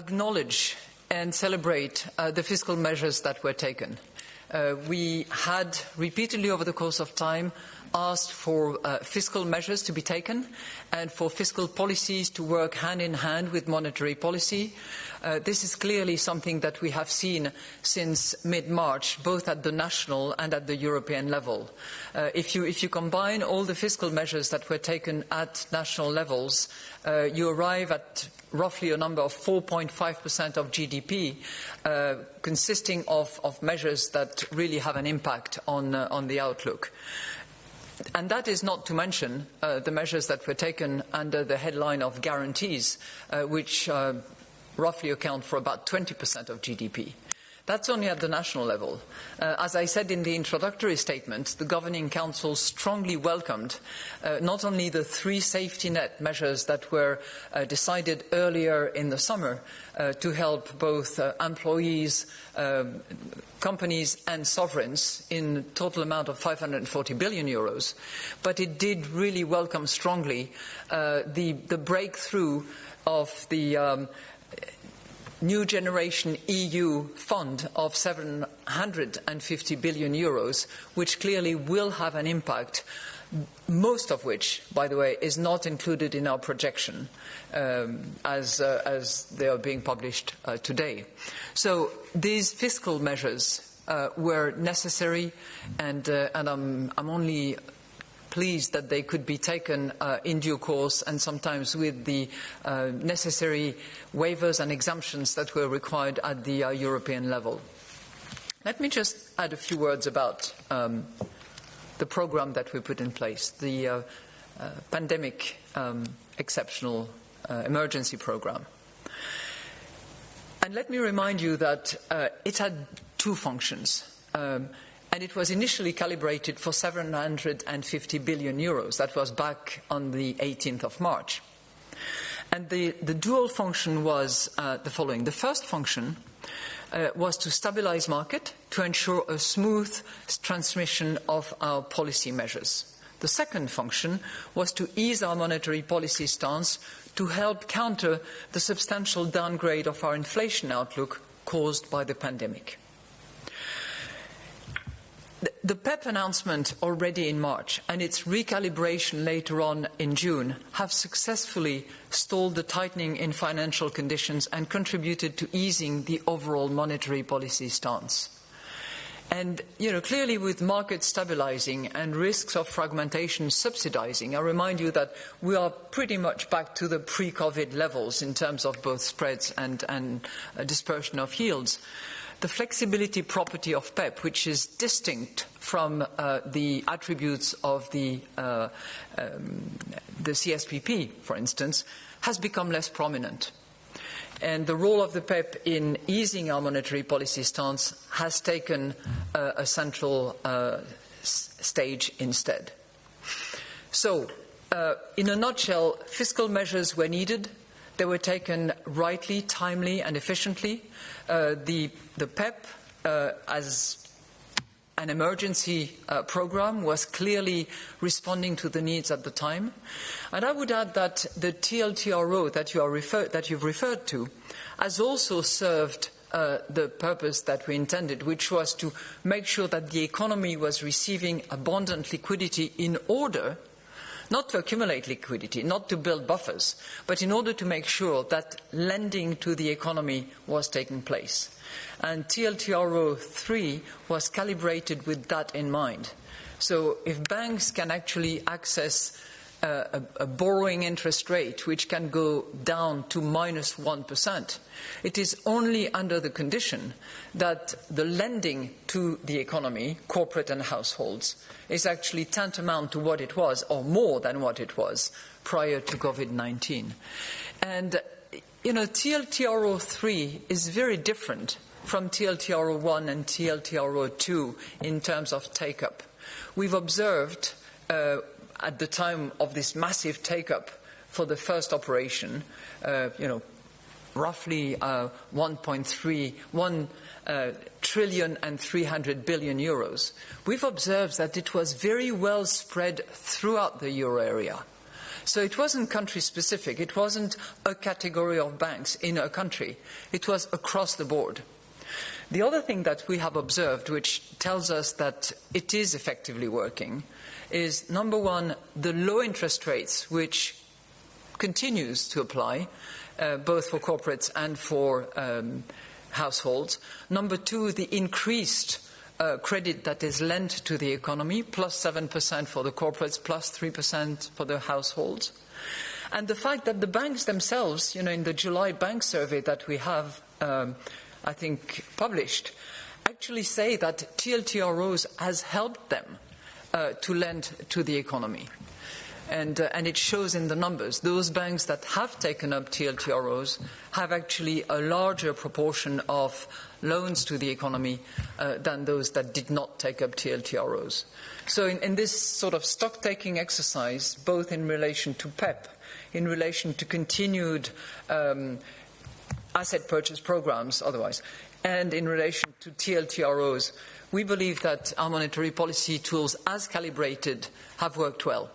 acknowledge and celebrate the fiscal measures that were taken. We had repeatedly over the course of time asked for fiscal measures to be taken and for fiscal policies to work hand in hand with monetary policy. This is clearly something that we have seen since mid-March, both at the national and at the European level. If you combine all the fiscal measures that were taken at national levels, you arrive at roughly a number of 4.5% of GDP, consisting of measures that really have an impact on the outlook. And that is not to mention the measures that were taken under the headline of guarantees, which roughly account for about 20% of GDP. That's only at the national level. As I said in the introductory statement, the Governing Council strongly welcomed not only the 3 safety net measures that were decided earlier in the summer to help both employees, companies and sovereigns in a total amount of 540 billion euros, but it did really welcome strongly the breakthrough of the new generation EU fund of 750 billion euros, which clearly will have an impact, most of which, by the way, is not included in our projection as they are being published today. So these fiscal measures were necessary, and I'm only pleased that they could be taken in due course and sometimes with the necessary waivers and exemptions that were required at the European level. Let me just add a few words about the program that we put in place, the pandemic exceptional emergency program. And let me remind you that it had 2 functions. And it was initially calibrated for 750 billion euros. That was back on the 18th of March. And the dual function was the following. The first function was to stabilise market, to ensure a smooth transmission of our policy measures. The second function was to ease our monetary policy stance to help counter the substantial downgrade of our inflation outlook caused by the pandemic. The PEPP announcement already in March and its recalibration later on in June have successfully stalled the tightening in financial conditions and contributed to easing the overall monetary policy stance. And, clearly with markets stabilising and risks of fragmentation subsidising, I remind you that we are pretty much back to the pre-COVID levels in terms of both spreads and dispersion of yields. The flexibility property of PEPP, which is distinct from the attributes of the CSPP, for instance, has become less prominent. And the role of the PEPP in easing our monetary policy stance has taken a central stage instead. So, in a nutshell, fiscal measures were needed. They were taken rightly, timely and efficiently. The PEPP, as an emergency program, was clearly responding to the needs at the time. And I would add that the TLTRO that you've referred to has also served the purpose that we intended, which was to make sure that the economy was receiving abundant liquidity in order not to accumulate liquidity, not to build buffers, but in order to make sure that lending to the economy was taking place. And TLTRO 3 was calibrated with that in mind. So if banks can actually access a borrowing interest rate which can go down to minus 1%, it is only under the condition that the lending to the economy, corporate and households, is actually tantamount to what it was, or more than what it was, prior to COVID-19. And, TLTRO 3 is very different from TLTRO 1 and TLTRO 2 in terms of take-up. We've observed at the time of this massive take-up for the first operation, roughly 1 trillion and 300 billion euros. We've observed that it was very well spread throughout the euro area. So it wasn't country-specific. It wasn't a category of banks in a country. It was across the board. The other thing that we have observed, which tells us that it is effectively working, is, number one, the low interest rates, which continues to apply, both for corporates and for households. Number two, the increased credit that is lent to the economy, plus 7% for the corporates, plus 3% for the households. And the fact that the banks themselves, in the July bank survey that we have, I think, published, actually say that TLTROs has helped them to lend to the economy. And it shows in the numbers. Those banks that have taken up TLTROs have actually a larger proportion of loans to the economy than those that did not take up TLTROs. So in this sort of stock-taking exercise, both in relation to PEPP, in relation to continued asset purchase programs otherwise, and in relation to TLTROs, we believe that our monetary policy tools, as calibrated, have worked well.